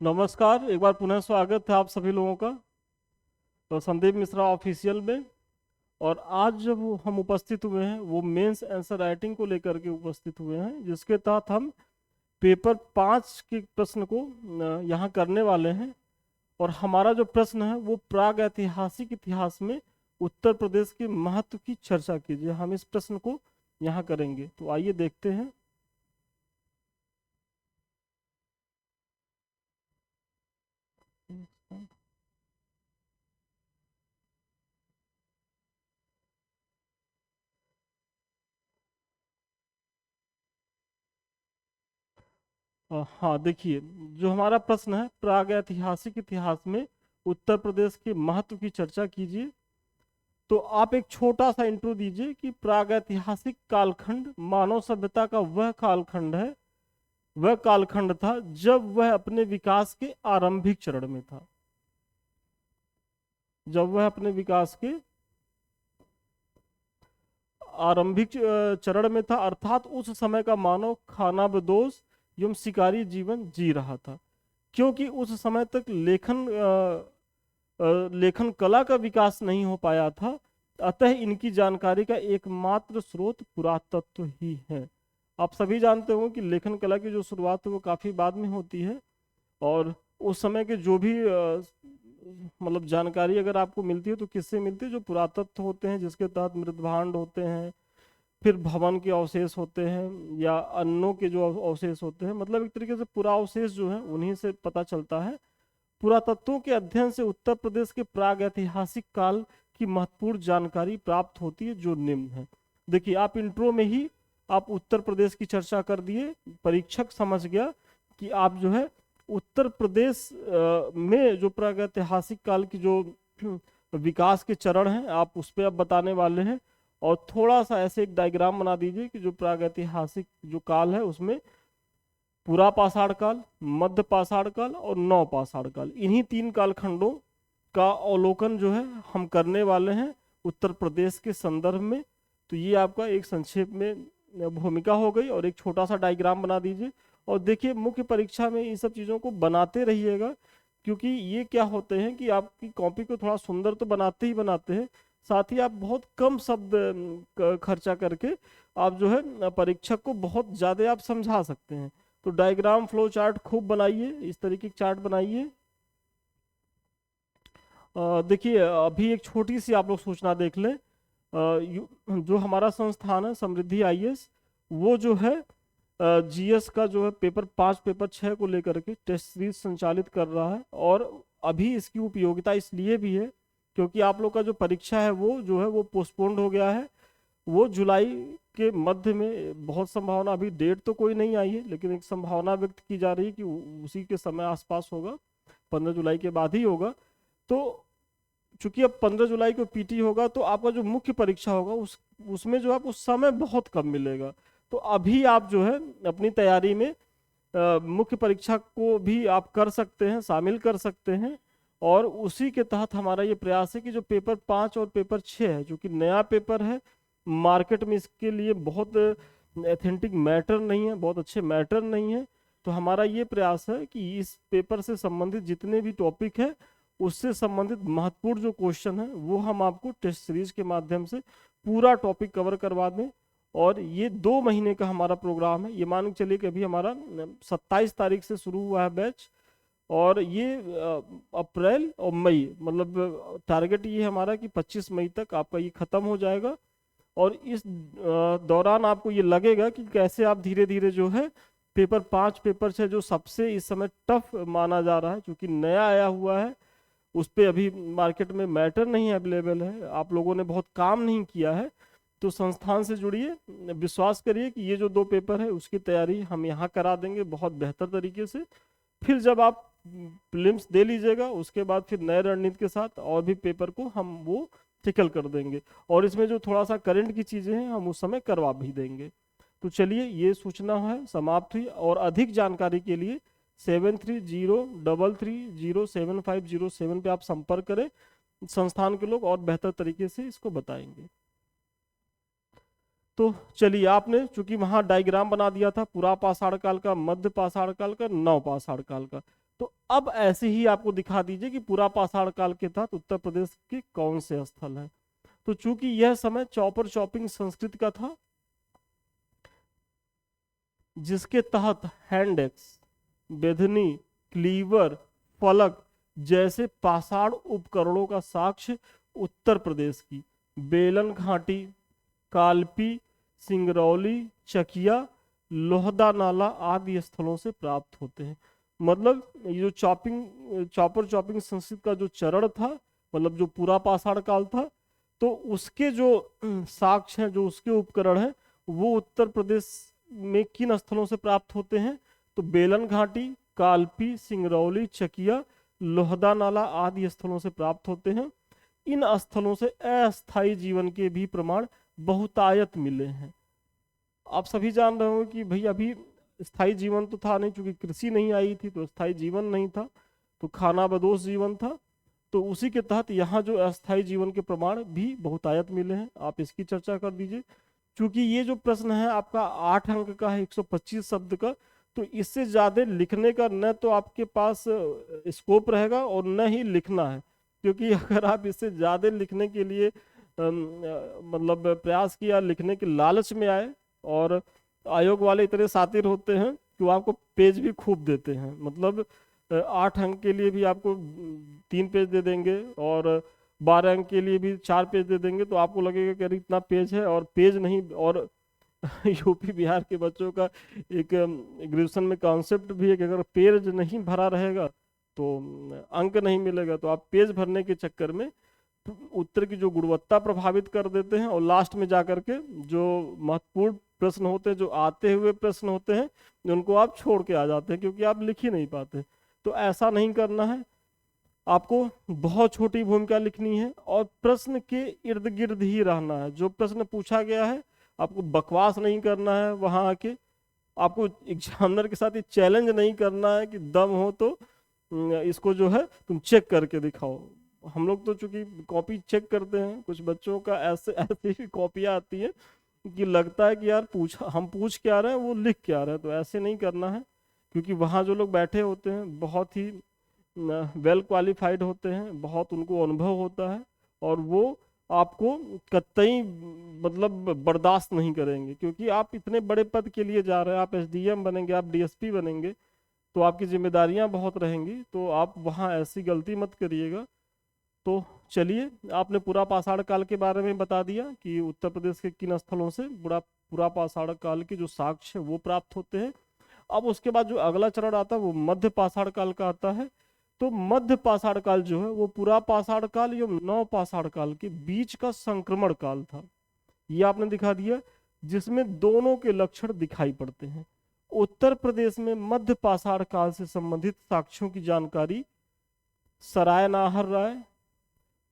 नमस्कार, एक बार पुनः स्वागत है आप सभी लोगों का। तो संदीप मिश्रा ऑफिशियल में। और आज जब हम उपस्थित हुए हैं वो मेंस आंसर राइटिंग को लेकर के उपस्थित हुए हैं, जिसके तहत हम पेपर 5 के प्रश्न को यहाँ करने वाले हैं। और हमारा जो प्रश्न है वो प्राग ऐतिहासिक इतिहास में उत्तर प्रदेश के महत्व की चर्चा कीजिए, हम इस प्रश्न को यहाँ करेंगे। तो आइए देखते हैं। हाँ, देखिए, जो हमारा प्रश्न है प्राग ऐतिहासिक इतिहास में उत्तर प्रदेश के महत्व की चर्चा कीजिए। तो आप एक छोटा सा इंट्रो दीजिए कि प्राग ऐतिहासिक कालखंड मानव सभ्यता का वह कालखंड है, वह कालखंड था जब वह अपने विकास के आरंभिक चरण में था। जब वह अपने विकास के आरंभिक चरण में था, अर्थात उस समय का मानव खानाबदोश एवं शिकारी जीवन जी रहा था। क्योंकि उस समय तक लेखन कला का विकास नहीं हो पाया था, अतः इनकी जानकारी का एकमात्र स्रोत पुरातत्व ही है। आप सभी जानते हो कि लेखन कला की जो शुरुआत है वो काफी बाद में होती है। और उस समय के जो भी मतलब जानकारी अगर आपको मिलती है तो किससे मिलती है? जो पुरातत्व होते हैं, जिसके तहत मृदभांड होते हैं, फिर भवन के अवशेष होते हैं, या अन्नों के जो अवशेष होते हैं, मतलब एक तरीके से पूरा अवशेष जो है उन्हीं से पता चलता है। पुरातत्वों के अध्ययन से उत्तर प्रदेश के प्राग ऐतिहासिक काल की महत्वपूर्ण जानकारी प्राप्त होती है, जो निम्न है। देखिए, आप इंट्रो में ही आप उत्तर प्रदेश की चर्चा कर दिए। परीक्षक समझ गया कि आप जो है उत्तर प्रदेश में जो प्राग ऐतिहासिक काल की जो विकास के चरण हैं आप उस पर अब बताने वाले हैं। और थोड़ा सा ऐसे एक डायग्राम बना दीजिए कि जो प्राग ऐतिहासिक जो काल है उसमें पुरा पाषाण काल, मध्य पाषाण काल और नव पाषाण काल, इन्हीं 3 कालखंडों का अवलोकन जो है हम करने वाले हैं उत्तर प्रदेश के संदर्भ में। तो ये आपका एक संक्षेप में भूमिका हो गई। और एक छोटा सा डायग्राम बना दीजिए। और देखिए, मुख्य परीक्षा में इन सब चीज़ों को बनाते रहिएगा, क्योंकि ये क्या होते हैं कि आपकी कॉपी को थोड़ा सुंदर तो बनाते ही बनाते हैं, साथ ही आप बहुत कम शब्द खर्चा करके आप जो है परीक्षक को बहुत ज़्यादा आप समझा सकते हैं। तो डायग्राम फ्लो चार्ट खूब बनाइए, इस तरीके की चार्ट बनाइए। देखिए, अभी एक छोटी सी आप लोग सूचना देख लें। जो हमारा संस्थान है समृद्धि आईएएस, वो जो है जीएस का जो है पेपर 5 पेपर 6 को लेकर के टेस्ट सीरीज संचालित कर रहा है। और अभी इसकी उपयोगिता इसलिए भी है क्योंकि आप लोग का जो परीक्षा है वो जो है वो पोस्टपोन्ड हो गया है। वो जुलाई के मध्य में बहुत संभावना, अभी डेट तो कोई नहीं आई है, लेकिन एक संभावना व्यक्त की जा रही है कि उसी के समय आसपास होगा, 15 जुलाई के बाद ही होगा। तो चूंकि अब 15 जुलाई को पीटी होगा तो आपका जो मुख्य परीक्षा होगा उसमें जो आप उस समय बहुत कम मिलेगा। तो अभी आप जो है अपनी तैयारी में मुख्य परीक्षा को भी आप कर सकते हैं, शामिल कर सकते हैं। और उसी के तहत हमारा ये प्रयास है कि जो पेपर 5 और पेपर 6 है, जो कि नया पेपर है, मार्केट में इसके लिए बहुत एथेंटिक मैटर नहीं है, बहुत अच्छे मैटर नहीं है। तो हमारा ये प्रयास है कि इस पेपर से संबंधित जितने भी टॉपिक है उससे संबंधित महत्वपूर्ण जो क्वेश्चन है वो हम आपको टेस्ट सीरीज के माध्यम से पूरा टॉपिक कवर करवा दें। और ये 2 महीने का हमारा प्रोग्राम है। ये मान के चलिए कि अभी हमारा 27 तारीख से शुरू हुआ है बैच, और ये अप्रैल और मई, मतलब टारगेट ये हमारा कि 25 मई तक आपका ये खत्म हो जाएगा। और इस दौरान आपको ये लगेगा कि कैसे आप धीरे धीरे जो है पेपर 5 पेपर 6 जो सबसे इस समय टफ माना जा रहा है, क्योंकि नया आया हुआ है, उस पर अभी मार्केट में मैटर नहीं अवेलेबल है, आप लोगों ने बहुत काम नहीं किया है। तो संस्थान से जुड़िए, विश्वास करिए कि ये जो 2 पेपर है उसकी तैयारी हम यहाँ करा देंगे बहुत बेहतर तरीके से। फिर जब आप प्रीलिम्स दे लीजिएगा उसके बाद फिर नए रणनीति के साथ और भी पेपर को हम वो टिकल कर देंगे। और इसमें जो थोड़ा सा करंट की चीजें हैं हम उस समय करवा भी देंगे। तो चलिए, ये सूचना है समाप्त हुई। और अधिक जानकारी के लिए 7303307507 पे आप संपर्क करें, संस्थान के लोग और बेहतर तरीके से इसको बताएंगे। तो चलिए, आपने चूंकि वहां डायग्राम बना दिया था पूरा पाषाण काल का, मध्य पाषाण काल का, नव पाषाण काल का, तो अब ऐसे ही आपको दिखा दीजिए कि पूरा पाषाण काल के तहत उत्तर प्रदेश के कौन से स्थल है। तो चूंकि यह समय चॉपर चॉपिंग संस्कृति का था, जिसके तहत हैंड एक्स, बेधनी, क्लीवर, फलक जैसे पाषाण उपकरणों का साक्ष्य उत्तर प्रदेश की बेलन घाटी, कालपी, सिंगरौली, चकिया, लोहदा नाला आदि स्थलों से प्राप्त होते हैं। मतलब ये जो चॉपर चॉपिंग संस्कृति का जो चरण था, मतलब जो पूरा पाषाण काल था, तो उसके जो साक्ष्य हैं, जो उसके उपकरण हैं, वो उत्तर प्रदेश में किन स्थलों से प्राप्त होते हैं? तो बेलन घाटी, कालपी, सिंगरौली, चकिया, लोहदा नाला आदि स्थलों से प्राप्त होते हैं। इन स्थलों से अस्थायी जीवन के भी प्रमाण बहुतायत मिले हैं। आप सभी जान रहे हो कि भाई अभी स्थायी जीवन तो था नहीं, क्योंकि कृषि नहीं आई थी, तो स्थायी जीवन नहीं था, तो खाना बदोश जीवन था। तो उसी के तहत यहाँ जो अस्थायी जीवन के प्रमाण भी बहुतायत मिले हैं। आप इसकी चर्चा कर दीजिए। क्योंकि ये जो प्रश्न है आपका 8 अंक का है, 125 शब्द का, तो इससे ज्यादा लिखने का न तो आपके पास स्कोप रहेगा और न ही लिखना है। क्योंकि अगर आप इससे ज्यादा लिखने के लिए मतलब प्रयास किया, लिखने के लालच में आए, और आयोग वाले इतने शातिर होते हैं कि वो आपको पेज भी खूब देते हैं। मतलब 8 अंक के लिए भी आपको 3 पेज दे देंगे, और 12 अंक के लिए भी 4 पेज दे देंगे। तो आपको लगेगा कि अरे इतना पेज है, और पेज नहीं। और यूपी बिहार के बच्चों का एक ग्रेजुएशन में कॉन्सेप्ट भी है कि अगर पेज नहीं भरा रहेगा तो अंक नहीं मिलेगा। तो आप पेज भरने के चक्कर में उत्तर की जो गुणवत्ता प्रभावित कर देते हैं, और लास्ट में जाकर के जो महत्वपूर्ण प्रश्न होते हैं, जो आते हुए प्रश्न होते हैं, उनको आप छोड़ के आ जाते हैं, क्योंकि आप लिख ही नहीं पाते। तो ऐसा नहीं करना है। आपको बहुत छोटी भूमिका लिखनी है, और प्रश्न के इर्द गिर्द ही रहना है। जो प्रश्न पूछा गया है, आपको बकवास नहीं करना है वहां आके। आपको एग्जामिनर के साथ ये चैलेंज नहीं करना है कि दम हो तो इसको जो है तुम चेक करके दिखाओ। हम लोग तो चूंकि कॉपी चेक करते हैं, कुछ बच्चों का ऐसे ऐसी भी कॉपियाँ आती है कि लगता है कि यार हम पूछ क्या रहे हैं, वो लिख क्या रहे हैं। तो ऐसे नहीं करना है, क्योंकि वहाँ जो लोग बैठे होते हैं बहुत ही वेल क्वालिफाइड होते हैं, बहुत उनको अनुभव होता है, और वो आपको कतई मतलब बर्दाश्त नहीं करेंगे। क्योंकि आप इतने बड़े पद के लिए जा रहे हैं, आप एसडीएम बनेंगे, आप डीएसपी बनेंगे, तो आपकी जिम्मेदारियां बहुत रहेंगी। तो आप वहाँ ऐसी गलती मत करिएगा। तो चलिए, आपने पूरा पाषाण काल के बारे में बता दिया कि उत्तर प्रदेश के किन स्थलों से पूरा पूरा पाषाण काल के जो साक्ष्य है वो प्राप्त होते हैं। अब उसके बाद जो अगला चरण आता है वो मध्य पाषाण काल का आता है। तो मध्य पाषाण काल जो है वो पूरा पाषाण काल एवं नव पाषाण काल के बीच का संक्रमण काल था। ये आपने दिखा दिया, जिसमें दोनों के लक्षण दिखाई पड़ते हैं। उत्तर प्रदेश में मध्य पाषाण काल से संबंधित साक्ष्यों की जानकारी सराय नाहर राय,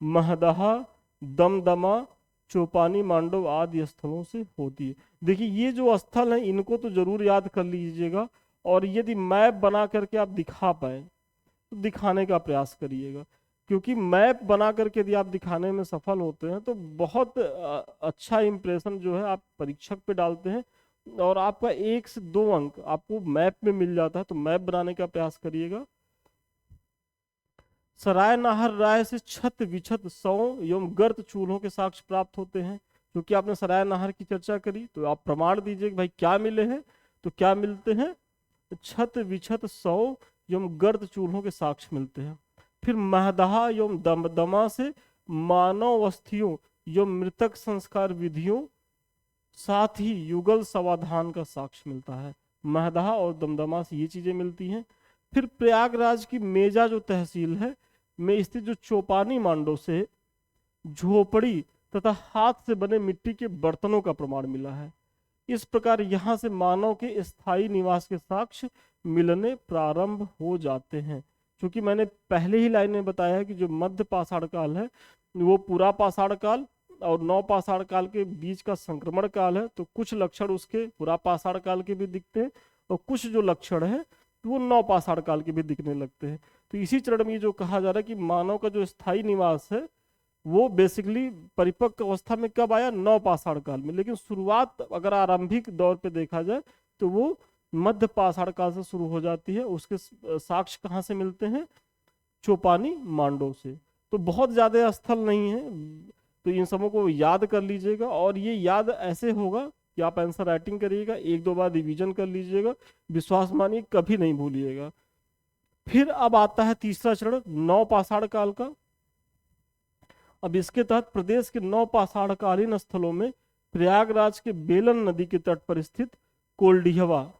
महदहा, दमदमा, चौपानी, मांडव आदि स्थलों से होती है। देखिए ये जो स्थल हैं इनको तो जरूर याद कर लीजिएगा, और यदि मैप बना करके आप दिखा पाए तो दिखाने का प्रयास करिएगा। क्योंकि मैप बना करके यदि आप दिखाने में सफल होते हैं तो बहुत अच्छा इंप्रेशन जो है आप परीक्षक पे डालते हैं, और आपका 1 से 2 अंक आपको मैप में मिल जाता है। तो मैप बनाने का प्रयास करिएगा। सराय नाहर राय से छत विछत सौ एवं गर्त चूल्हों के साक्ष्य प्राप्त होते हैं। क्योंकि आपने सराय नाहर की चर्चा करी, तो आप प्रमाण दीजिए कि भाई क्या मिले हैं। तो क्या मिलते हैं? छत विछत सौ एवं गर्त चूल्हों के साक्ष्य मिलते हैं। फिर महदहा एवं दमदमा से मानव अस्थियों एवं मृतक संस्कार विधियों, साथ ही युगल समाधान का साक्ष्य मिलता है। महदहा और दमदमा से ये चीजें मिलती हैं। फिर प्रयागराज की मेजा जो तहसील है में स्थित जो चौपानी मांडव से झोपड़ी तथा हाथ से बने मिट्टी के बर्तनों का प्रमाण मिला है। इस प्रकार यहाँ से मानव के स्थायी निवास के साक्ष्य मिलने प्रारंभ हो जाते हैं। क्योंकि मैंने पहले ही लाइन में बताया है कि जो मध्य पाषाण काल है वो पूरा पाषाण काल और नव पाषाण काल के बीच का संक्रमण काल है। तो कुछ लक्षण उसके पूरा पाषाण काल के भी दिखते हैं, और कुछ जो लक्षण है वो नव पाषाण काल के भी दिखने लगते हैं। तो इसी चरण में जो कहा जा रहा है कि मानव का जो स्थायी निवास है वो बेसिकली परिपक्व अवस्था में कब आया? नव पाषाण काल में। लेकिन शुरुआत अगर आरंभिक दौर पे देखा जाए तो वो मध्य पाषाण काल से शुरू हो जाती है। उसके साक्ष्य कहाँ से मिलते हैं? चोपानी मांडव से। तो बहुत ज्यादा स्थल नहीं है, तो इन सबों को याद कर लीजिएगा, और ये याद ऐसे होगा कि आप आंसर राइटिंग करिएगा, एक दो बार रिवीजन कर लीजिएगा, विश्वास मानिए कभी नहीं भूलिएगा। फिर अब आता है तीसरा चरण नौ पाषाण काल का। अब इसके तहत प्रदेश के नौ पाषाणकालीन स्थलों में प्रयागराज के बेलन नदी के तट पर स्थित कोल्डिहवा,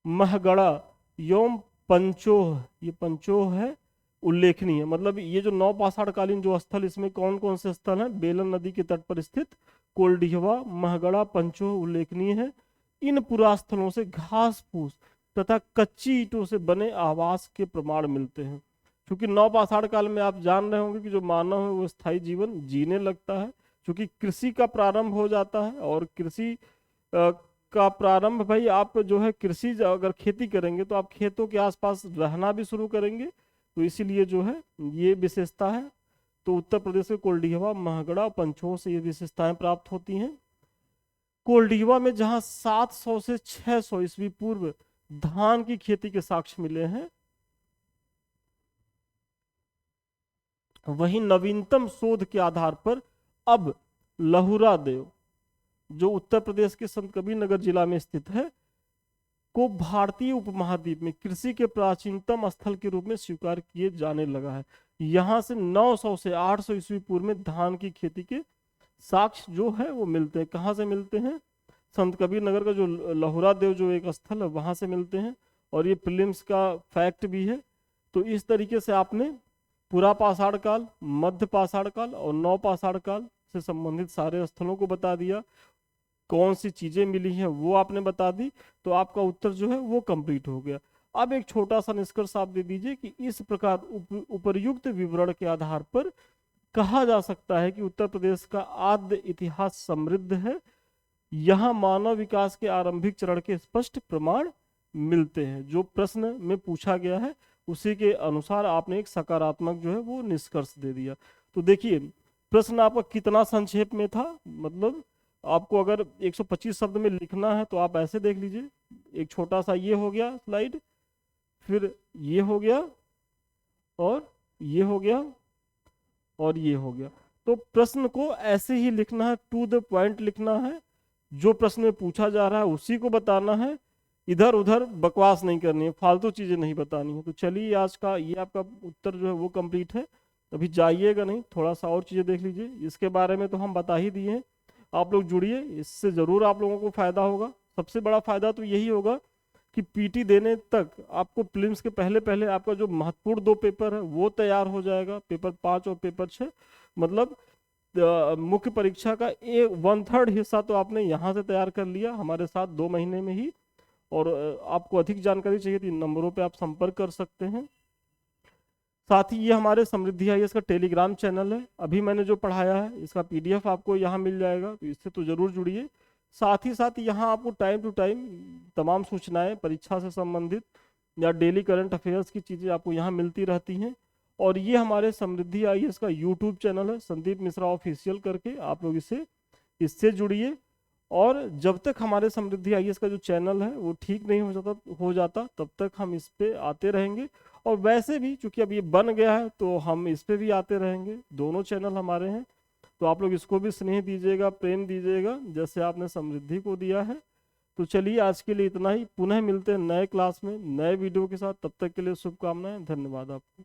महगढ़ा एवं पंचोह, ये पंचोह है, उल्लेखनीय। मतलब ये जो नौ पाषाणकालीन जो स्थल, इसमें कौन कौन से स्थल हैं? बेलन नदी के तट पर स्थित कोल्डिहवा, महगढ़ा, पंचोह उल्लेखनीय है। इन पुरास्थलों से घास फूस तथा कच्ची ईंटों से बने आवास के प्रमाण मिलते हैं। क्योंकि नौ पाषाण काल में आप जान रहे होंगे कि जो मानव है वो स्थायी जीवन जीने लगता है, क्योंकि कृषि का प्रारंभ हो जाता है। और कृषि का प्रारंभ, भाई आप जो है कृषि अगर खेती करेंगे तो आप खेतों के आसपास रहना भी शुरू करेंगे, तो इसीलिए जो है ये विशेषता है। तो उत्तर प्रदेश के कोल्डिहवा, महगढ़ा, पंचोह से ये विशेषताएं प्राप्त होती हैं। कोल्डिहवा में जहां 700 से 600 ईस्वी पूर्व धान की खेती के साक्ष्य मिले हैं, वहीं नवीनतम शोध के आधार पर अब लहुरा देव, जो उत्तर प्रदेश के संत कबीर नगर जिला में स्थित है, को भारतीय उपमहाद्वीप में कृषि के प्राचीनतम स्थल के रूप में स्वीकार किए जाने लगा है। यहां से 900 से 800 ईस्वी पूर्व में धान की खेती के साक्ष्य जो है वो मिलते हैं। कहाँ से मिलते हैं? संत कबीर नगर का जो लहुरा देव जो एक स्थल है वहां से मिलते हैं। और ये प्रीलिम्स का फैक्ट भी है। तो इस तरीके से आपने पूरा पाषाण काल, मध्य पाषाण काल और नौ पाषाण काल से संबंधित सारे स्थलों को बता दिया, कौन सी चीजें मिली हैं वो आपने बता दी, तो आपका उत्तर जो है वो कंप्लीट हो गया। अब एक छोटा सा निष्कर्ष आप दे दीजिए कि इस प्रकार उपर्युक्त विवरण के आधार पर कहा जा सकता है कि उत्तर प्रदेश का आद्य इतिहास समृद्ध है। यहाँ मानव विकास के आरंभिक चरण के स्पष्ट प्रमाण मिलते हैं। जो प्रश्न में पूछा गया है उसी के अनुसार आपने एक सकारात्मक जो है वो निष्कर्ष दे दिया। तो देखिए प्रश्न आपका कितना संक्षेप में था, मतलब आपको अगर 125 शब्द में लिखना है तो आप ऐसे देख लीजिए, एक छोटा सा ये हो गया स्लाइड, फिर ये हो गया, और ये हो गया, और ये हो गया। तो प्रश्न को ऐसे ही लिखना है, टू द पॉइंट लिखना है, जो प्रश्न में पूछा जा रहा है उसी को बताना है, इधर उधर बकवास नहीं करनी है, फालतू चीजें नहीं बतानी है। तो चलिए आज का ये आपका उत्तर जो है वो कंप्लीट है। अभी जाइएगा नहीं, थोड़ा सा और चीजें देख लीजिए, इसके बारे में तो हम बता ही दिए हैं। आप लोग जुड़िए, इससे जरूर आप लोगों को फायदा होगा। सबसे बड़ा फायदा तो यही होगा कि पीटी देने तक आपको प्रीलिम्स के पहले पहले आपका जो महत्वपूर्ण 2 पेपर है वो तैयार हो जाएगा, पेपर 5 और पेपर 6। मतलब मुख्य परीक्षा का 1/3 हिस्सा तो आपने यहाँ से तैयार कर लिया हमारे साथ 2 महीने में ही। और आपको अधिक जानकारी चाहिए तो इन नंबरों पे आप संपर्क कर सकते हैं। साथ ही ये हमारे समृद्धि आईएएस का टेलीग्राम चैनल है, अभी मैंने जो पढ़ाया है इसका पीडीएफ आपको यहाँ मिल जाएगा, तो इससे तो जरूर जुड़िए। साथ ही साथ यहाँ आपको टाइम टू टाइम तमाम सूचनाएं परीक्षा से संबंधित या डेली करंट अफेयर्स की चीज़ें आपको यहाँ मिलती रहती हैं। और ये हमारे समृद्धि आईएएस का यूट्यूब चैनल है, संदीप मिश्रा ऑफिशियल करके, आप लोग इससे जुड़िए। और जब तक हमारे समृद्धि आईएएस का जो चैनल है वो ठीक नहीं हो जाता तब तक हम इस पे आते रहेंगे। और वैसे भी चूंकि अब ये बन गया है तो हम इस पे भी आते रहेंगे, दोनों चैनल हमारे हैं। तो आप लोग इसको भी स्नेह दीजिएगा, प्रेम दीजिएगा, जैसे आपने समृद्धि को दिया है। तो चलिए आज के लिए इतना ही, पुनः मिलते हैं नए क्लास में नए वीडियो के साथ। तब तक के लिए शुभकामनाएं, धन्यवाद आपको।